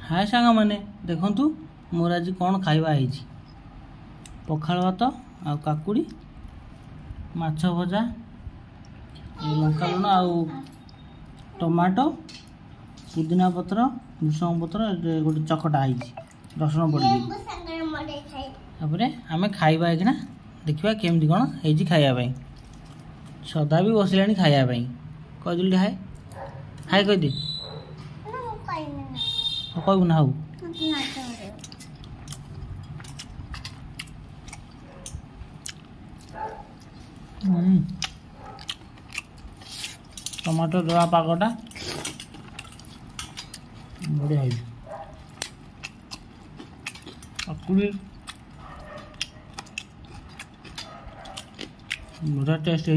हाय सांग मैंने देखु मोर आज कौन खाइबा है पखाल भात आ काकुड़ी माछ भजा लंका लुण आ टमाटो पुदीना पत्र भूसंग पत्र गोटे चकटा है रसुण पड़े आम खाइबा है देखा केमती कौन है खायापाई सदा भी बसला खायापाई कहदे हाय हाय कहदे कहबू ना हूँ टमाटो दला पागटा बढ़िया है काकुड़ी बढ़िया टेस्ट है।